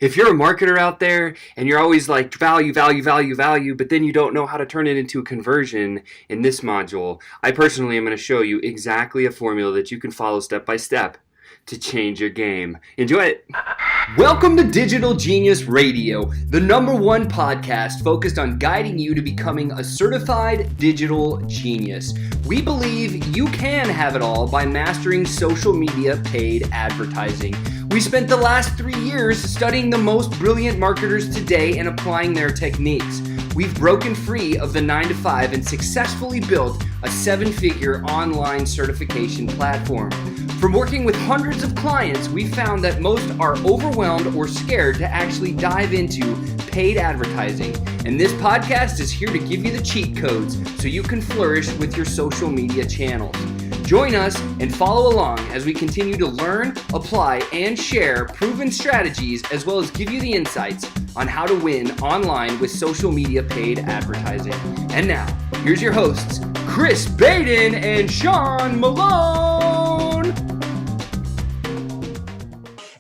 If you're a marketer out there and you're always like value, value, value, value, but then you don't know how to turn it into a conversion in this module, I personally am going to show you exactly a formula that you can follow step by step to change your game. Enjoy it. Welcome to Digital Genius Radio, the #1 podcast focused on guiding you to becoming a certified digital genius. We believe you can have it all by mastering social media paid advertising. We spent the last 3 years studying the most brilliant marketers today and applying their techniques. We've broken free of the 9-to-5 and successfully built a 7-figure online certification platform. From working with hundreds of clients, we found that most are overwhelmed or scared to actually dive into paid advertising. And this podcast is here to give you the cheat codes so you can flourish with your social media channels. Join us and follow along as we continue to learn, apply, and share proven strategies, as well as give you the insights on how to win online with social media paid advertising. And now, here's your hosts, Chris Baden and Sean Malone.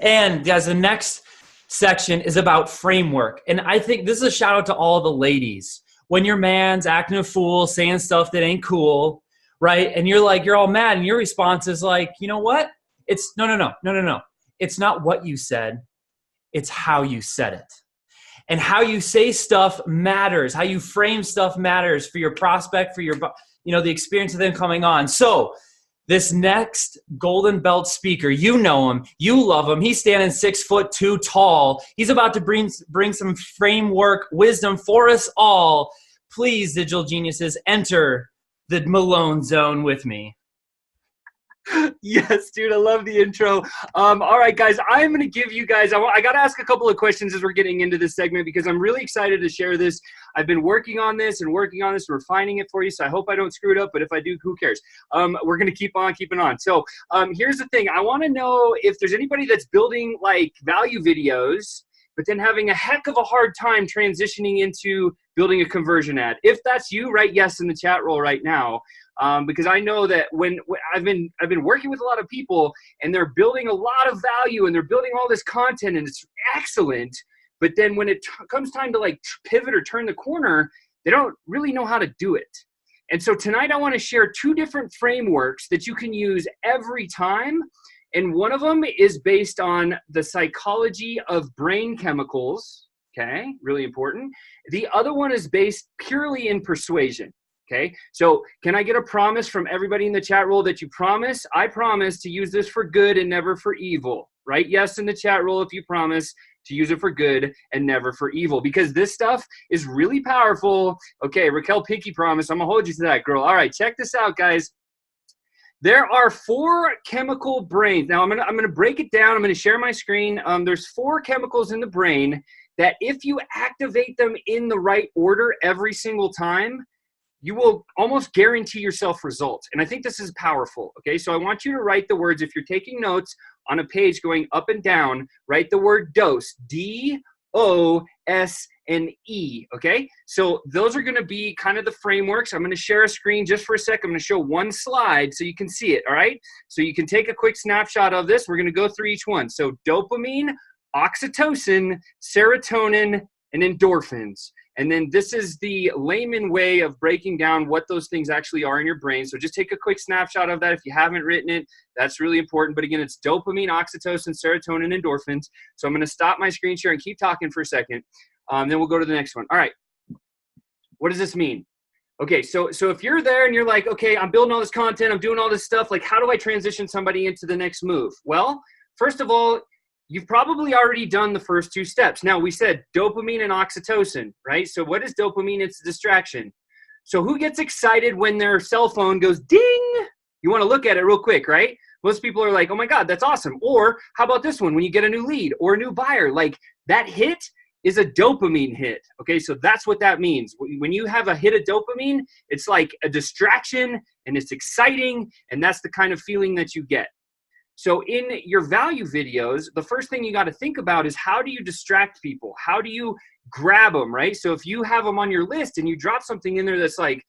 And guys, the next section is about framework. And I think this is a shout out to all the ladies. When your man's acting a fool, saying stuff that ain't cool, right? And you're all mad, and your response is like, you know what? It's no. It's not what you said. It's how you said it. And how you say stuff matters. How you frame stuff matters for your prospect, for your, the experience of them coming on. So this next golden belt speaker, you know him, you love him. He's standing 6'2" tall. He's about to bring some framework wisdom for us all. Please, digital geniuses, enter the Malone zone with me. Yes, dude, I love the intro. All right, guys, I'm going to give you guys, I got to ask a couple of questions as we're getting into this segment because I'm really excited to share this. I've been working on this and refining it for you, so I hope I don't screw it up, but if I do, who cares? We're going to keep on keeping on. So here's the thing. I want to know if there's anybody that's building like value videos, but then having a heck of a hard time transitioning into building a conversion ad. If that's you, write yes in the chat roll right now. Because I know that when I've been working with a lot of people and they're building a lot of value and they're building all this content and it's excellent, but then when it comes time to like pivot or turn the corner, they don't really know how to do it. And so tonight I want to share 2 different frameworks that you can use every time. And one of them is based on the psychology of brain chemicals. Okay, really important. The other one is based purely in persuasion. Okay, so can I get a promise from everybody in the chat roll that you promise? I promise to use this for good and never for evil. Write yes in the chat roll if you promise to use it for good and never for evil, because this stuff is really powerful. Okay, Raquel Pinky promise. I'm gonna hold you to that, girl. All right, check this out, guys. There are 4 chemical brains. Now I'm gonna break it down. I'm gonna share my screen. There's 4 chemicals in the brain that if you activate them in the right order every single time, you will almost guarantee yourself results. And I think this is powerful. Okay, so I want you to write the words. If you're taking notes on a page going up and down, write the word D.O.S E, D-O-S-E. Okay, so those are going to be kind of the frameworks. I'm going to share a screen just for a sec. I'm going to show one slide so you can see it. All right, so you can take a quick snapshot of this. We're going to go through each one. So dopamine, oxytocin, serotonin, and endorphins. And then this is the layman way of breaking down what those things actually are in your brain. So just take a quick snapshot of that. If you haven't written it, that's really important. But again, it's dopamine, oxytocin, serotonin, endorphins. So I'm going to stop my screen share and keep talking for a second. Then we'll go to the next one. All right. What does this mean? Okay, so if you're there and you're like, okay, I'm building all this content, I'm doing all this stuff, like how do I transition somebody into the next move? Well, first of all, you've probably already done the first 2 steps. Now, we said dopamine and oxytocin, right? So what is dopamine? It's a distraction. So who gets excited when their cell phone goes ding? You want to look at it real quick, right? Most people are like, oh my God, that's awesome. Or how about this one? When you get a new lead or a new buyer, like that hit is a dopamine hit. Okay, so that's what that means. When you have a hit of dopamine, it's like a distraction and it's exciting, and that's the kind of feeling that you get. So in your value videos, the first thing you got to think about is how do you distract people? How do you grab them, right? So if you have them on your list and you drop something in there that's like,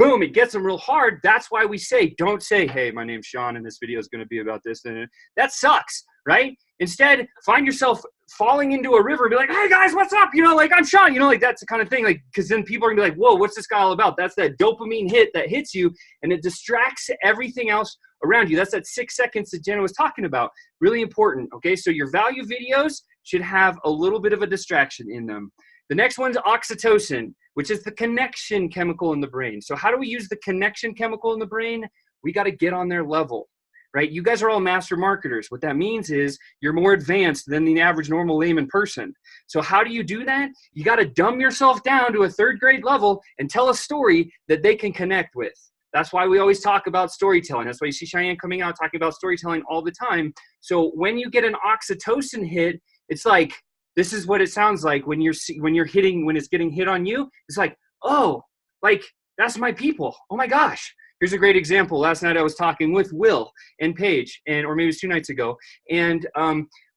boom, it gets them real hard. That's why we say, don't say, hey, my name's Sean and this video is going to be about this. And that sucks. right? Instead, find yourself falling into a river and be like, hey guys, what's up? You know, like I'm Sean, you know, like that's the kind of thing, like, because then people are gonna be like, whoa, what's this guy all about? That's that dopamine hit that hits you and it distracts everything else around you. That's that 6 seconds that Jenna was talking about. Really important, okay? So your value videos should have a little bit of a distraction in them. The next one's oxytocin, which is the connection chemical in the brain. So how do we use the connection chemical in the brain? We got to get on their level, right? You guys are all master marketers. What that means is you're more advanced than the average normal layman person. So how do you do that? You got to dumb yourself down to a 3rd grade level and tell a story that they can connect with. That's why we always talk about storytelling. That's why you see Cheyenne coming out talking about storytelling all the time. So when you get an oxytocin hit, it's like, this is what it sounds like when it's getting hit on you. It's like, oh, like that's my people. Oh my gosh. Here's a great example. Last night I was talking with Will and Paige, or maybe it was 2 nights ago. And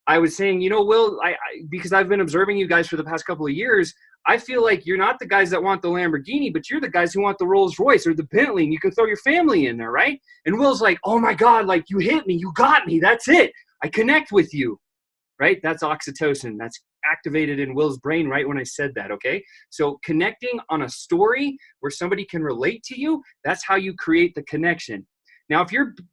I was saying, you know, Will, because I've been observing you guys for the past couple of years, I feel like you're not the guys that want the Lamborghini, but you're the guys who want the Rolls Royce or the Bentley, and you can throw your family in there, right? And Will's like, oh my God, like you hit me, you got me, that's it. I connect with you, right? That's oxytocin. That's activated in Will's brain right when I said that, okay? So connecting on a story where somebody can relate to you, that's how you create the connection. Now,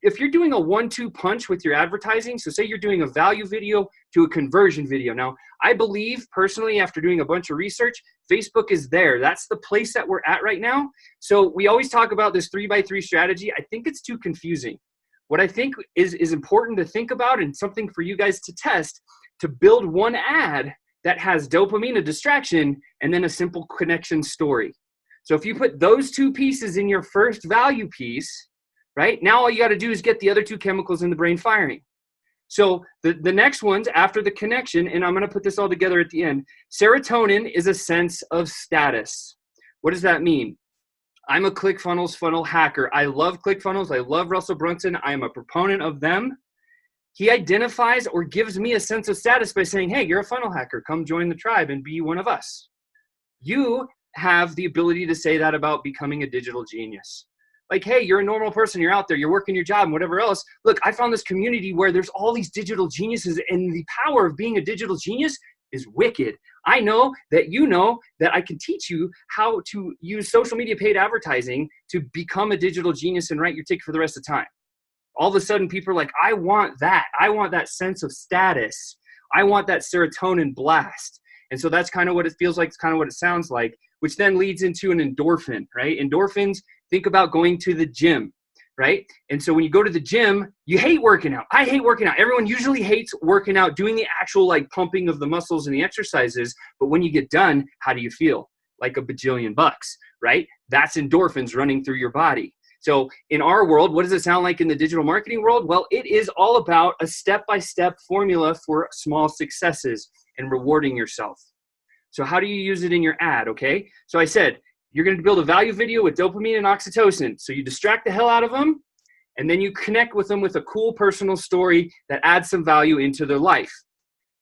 if you're doing a 1-2 punch with your advertising, so say you're doing a value video to a conversion video. Now, I believe personally, after doing a bunch of research, Facebook is there. That's the place that we're at right now. So we always talk about this 3x3 strategy. I think it's too confusing. What I think is important to think about and something for you guys to test, to build one ad that has dopamine, a distraction, and then a simple connection story. So if you put those 2 pieces in your first value piece, right, now all you got to do is get the other 2 chemicals in the brain firing. So the next ones after the connection, and I'm going to put this all together at the end, serotonin is a sense of status. What does that mean? I'm a ClickFunnels funnel hacker. I love ClickFunnels. I love Russell Brunson. I am a proponent of them. He identifies or gives me a sense of status by saying, hey, you're a funnel hacker. Come join the tribe and be one of us. You have the ability to say that about becoming a digital genius. Like, hey, you're a normal person. You're out there. You're working your job and whatever else. Look, I found this community where there's all these digital geniuses, and the power of being a digital genius is wicked. I know that you know that I can teach you how to use social media paid advertising to become a digital genius and write your ticket for the rest of the time. All of a sudden, people are like, I want that. I want that sense of status. I want that serotonin blast. And so that's kind of what it feels like. It's kind of what it sounds like, which then leads into an endorphin, right? Endorphins, think about going to the gym, right? And so when you go to the gym, you hate working out. I hate working out. Everyone usually hates working out, doing the actual like pumping of the muscles and the exercises. But when you get done, how do you feel? Like a bajillion bucks, right? That's endorphins running through your body. So in our world, what does it sound like in the digital marketing world? Well, it is all about a step-by-step formula for small successes and rewarding yourself. So how do you use it in your ad, okay? So I said, you're going to build a value video with dopamine and oxytocin. So you distract the hell out of them, and then you connect with them with a cool personal story that adds some value into their life.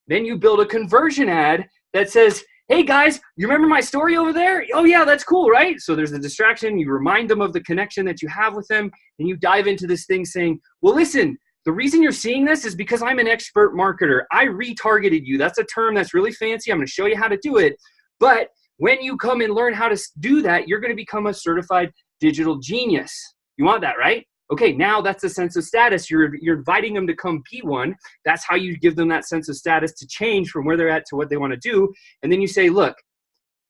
Then you build a conversion ad that says, hey guys, you remember my story over there? Oh yeah, that's cool, right? So there's a distraction. You remind them of the connection that you have with them, and you dive into this thing saying, well, listen, the reason you're seeing this is because I'm an expert marketer. I retargeted you. That's a term that's really fancy. I'm going to show you how to do it. But when you come and learn how to do that, you're going to become a certified digital genius. You want that, right? Okay, now that's a sense of status. You're inviting them to come be one. That's how you give them that sense of status to change from where they're at to what they want to do. And then you say, look,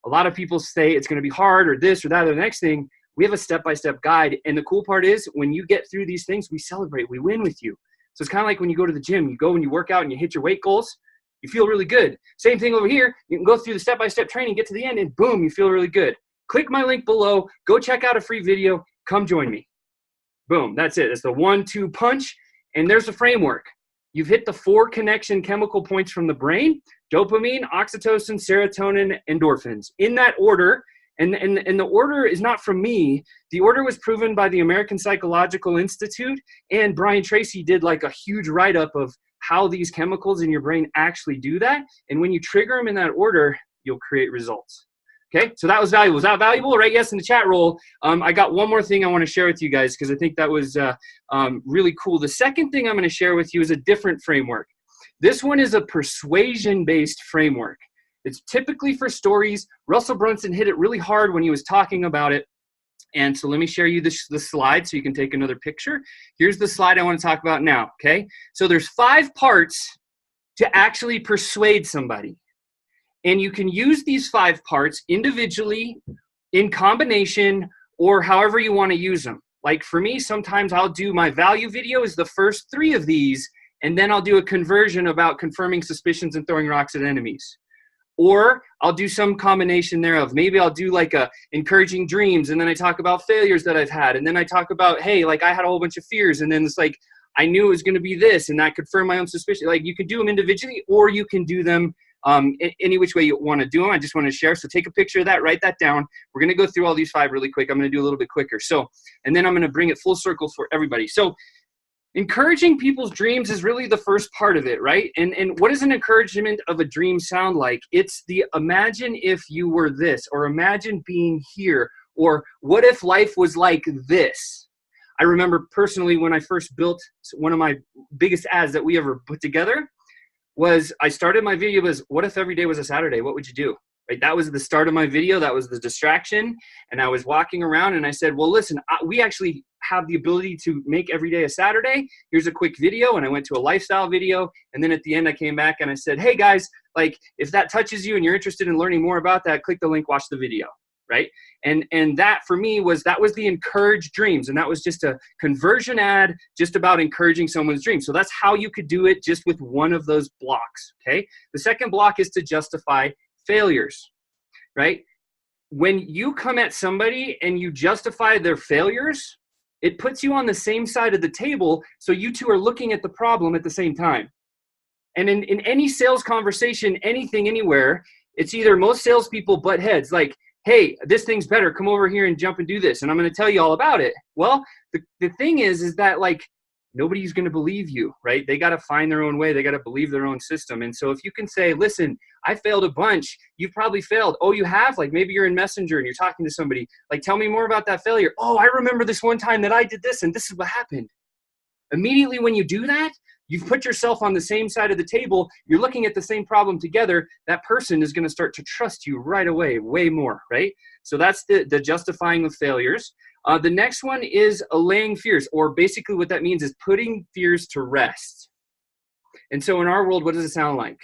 a lot of people say it's going to be hard or this or that or the next thing. We have a step-by-step guide. And the cool part is when you get through these things, we celebrate, we win with you. So it's kind of like when you go to the gym, you go and you work out and you hit your weight goals, you feel really good. Same thing over here. You can go through the step-by-step training, get to the end, and boom, you feel really good. Click my link below, go check out a free video, come join me. Boom, that's it. It's the 1-2 punch, and there's the framework. You've hit the 4 connection chemical points from the brain: dopamine, oxytocin, serotonin, endorphins. In that order, and the order is not from me. The order was proven by the American Psychological Institute, and Brian Tracy did like a huge write-up of how these chemicals in your brain actually do that. And when you trigger them in that order, you'll create results. Okay, so that was valuable. Was that valuable? Right? Yes, in the chat roll. I got one more thing I want to share with you guys because I think that was really cool. The second thing I'm going to share with you is a different framework. This one is a persuasion-based framework. It's typically for stories. Russell Brunson hit it really hard when he was talking about it. And so let me share you the slide so you can take another picture. Here's the slide I want to talk about now, okay? So there's 5 parts to actually persuade somebody. And you can use these 5 parts individually, in combination, or however you want to use them. Like for me, sometimes I'll do my value video is the first 3 of these, and then I'll do a conversion about confirming suspicions and throwing rocks at enemies. Or I'll do some combination thereof. Maybe I'll do like a encouraging dreams, and then I talk about failures that I've had, and then I talk about, hey, like I had a whole bunch of fears, and then it's like I knew it was going to be this, and that confirmed my own suspicion. Like you can do them individually, or you can do them any which way you want to do them. I just want to share. So take a picture of that, write that down. We're going to go through all these 5 really quick. I'm going to do a little bit quicker. So, and then I'm going to bring it full circle for everybody. So encouraging people's dreams is really the first part of it, right? And what does an encouragement of a dream sound like? It's the imagine if you were this, or imagine being here, or what if life was like this? I remember personally when I first built one of my biggest ads that we ever put together was I started my video as, what if every day was a Saturday? What would you do? Right? That was the start of my video. That was the distraction. And I was walking around and I said, well, listen, we actually have the ability to make every day a Saturday. Here's a quick video. And I went to a lifestyle video. And then at the end, I came back and I said, hey guys, like if that touches you and you're interested in learning more about that, click the link, watch the video. Right? And that for me was the encouraged dreams. And that was just a conversion ad just about encouraging someone's dreams. So that's how you could do it just with one of those blocks. Okay. The second block is to justify failures, right? When you come at somebody and you justify their failures, it puts you on the same side of the table. So you two are looking at the problem at the same time. And in any sales conversation, anything, anywhere, it's either most salespeople butt heads like, hey, this thing's better. Come over here and jump and do this. And I'm going to tell you all about it. Well, the thing is that like, nobody's going to believe you, right? They got to find their own way. They got to believe their own system. And so if you can say, listen, I failed a bunch. You've probably failed. Oh, you have? Like maybe you're in Messenger and you're talking to somebody. Like, tell me more about that failure. Oh, I remember this one time that I did this and this is what happened. Immediately when you do that, you've put yourself on the same side of the table. You're looking at the same problem together. That person is going to start to trust you right away, way more, right? So that's the justifying of failures. The next one is allaying fears, or basically what that means is putting fears to rest. And so in our world, what does it sound like?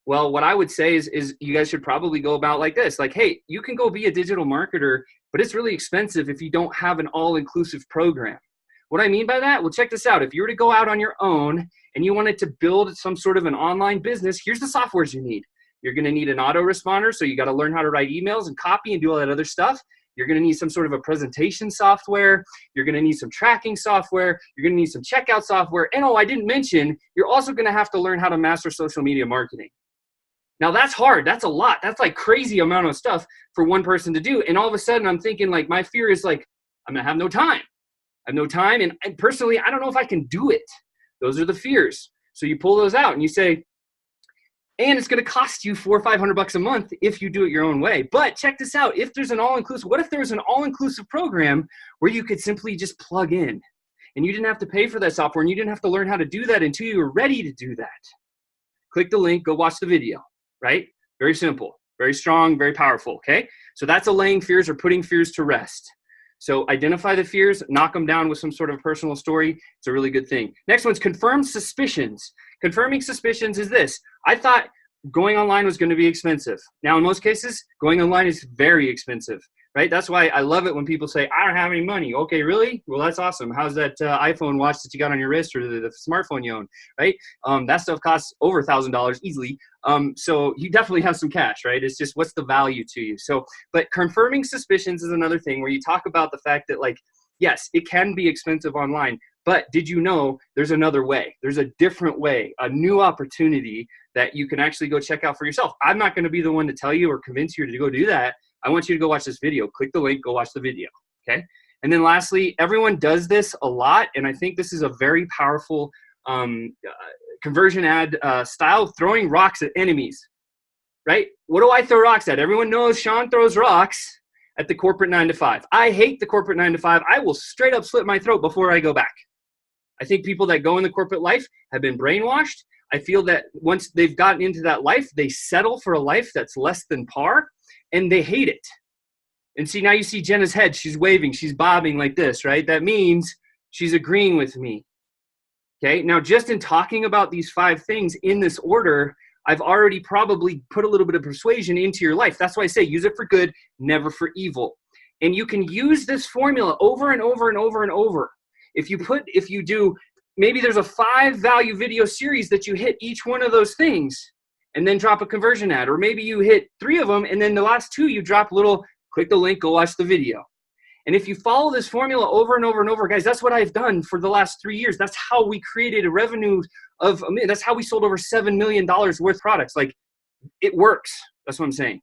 Well, what I would say is you guys should probably go about like this. Like, hey, you can go be a digital marketer, but it's really expensive if you don't have an all-inclusive program. What I mean by that? Well, check this out. If you were to go out on your own and you wanted to build some sort of an online business, here's the softwares you need. You're going to need an autoresponder, so you got to learn how to write emails and copy and do all that other stuff. You're going to need some sort of a presentation software. You're going to need some tracking software. You're going to need some checkout software. And oh, I didn't mention, you're also going to have to learn how to master social media marketing. Now that's hard. That's a lot. That's like crazy amount of stuff for one person to do. And all of a sudden I'm thinking like, my fear is like, I'm going to have no time. I have no time. And personally, I don't know if I can do it. Those are the fears. So you pull those out and you say, and it's going to cost you $400 or $500 a month if you do it your own way. But check this out. If there's an all-inclusive, what if there was an all-inclusive program where you could simply just plug in and you didn't have to pay for that software and you didn't have to learn how to do that until you were ready to do that? Click the link, go watch the video, right? Very simple, very strong, very powerful, okay? So that's allaying fears or putting fears to rest. So identify the fears, knock them down with some sort of personal story. It's a really good thing. Next one's confirm suspicions. Confirming suspicions is this. I thought going online was going to be expensive. Now, in most cases, going online is very expensive, right? That's why I love it when people say, I don't have any money. Okay, really? Well, that's awesome. How's that iPhone watch that you got on your wrist or the smartphone you own, right? That stuff costs over $1,000 easily. So you definitely have some cash, right? It's just what's the value to you? So, but confirming suspicions is another thing where you talk about the fact that like, yes, it can be expensive online, but did you know there's another way? There's a different way, a new opportunity that you can actually go check out for yourself. I'm not going to be the one to tell you or convince you to go do that. I want you to go watch this video. Click the link, go watch the video, okay? And then lastly, everyone does this a lot, and I think this is a very powerful conversion ad style, throwing rocks at enemies, right? What do I throw rocks at? Everyone knows Sean throws rocks at the corporate 9-to-5. I hate the corporate 9-to-5. I will straight up slit my throat before I go back. I think people that go in the corporate life have been brainwashed. I feel that once they've gotten into that life, they settle for a life that's less than par, and they hate it. And see, now you see Jenna's head. She's waving. She's bobbing like this, right? That means she's agreeing with me. Okay. Now, just in talking about these 5 things in this order, I've already probably put a little bit of persuasion into your life. That's why I say use it for good, never for evil. And you can use this formula over and over and over and over. If you do, maybe there's a 5 value video series that you hit each one of those things and then drop a conversion ad. Or maybe you hit 3 of them and then the last 2 you drop click the link, go watch the video. And if you follow this formula over and over and over, guys, that's what I've done for the last 3 years. That's how we created a revenue that's how we sold over $7 million worth of products. Like, it works. That's what I'm saying.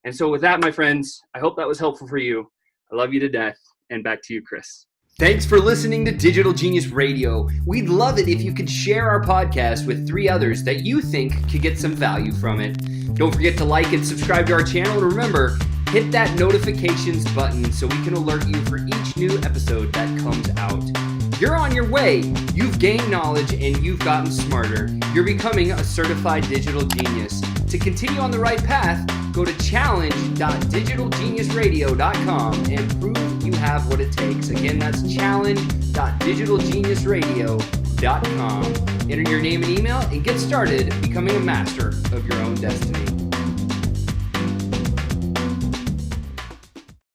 And so with that, my friends, I hope that was helpful for you. I love you to death. And back to you, Chris. Thanks for listening to Digital Genius Radio. We'd love it if you could share our podcast with 3 others that you think could get some value from it. Don't forget to like and subscribe to our channel. And remember, hit that notifications button so we can alert you for each new episode that comes out. You're on your way. You've gained knowledge and you've gotten smarter. You're becoming a certified digital genius. To continue on the right path, go to challenge.digitalgeniusradio.com and prove you have what it takes. Again, that's challenge.digitalgeniusradio.com. Enter your name and email and get started becoming a master of your own destiny.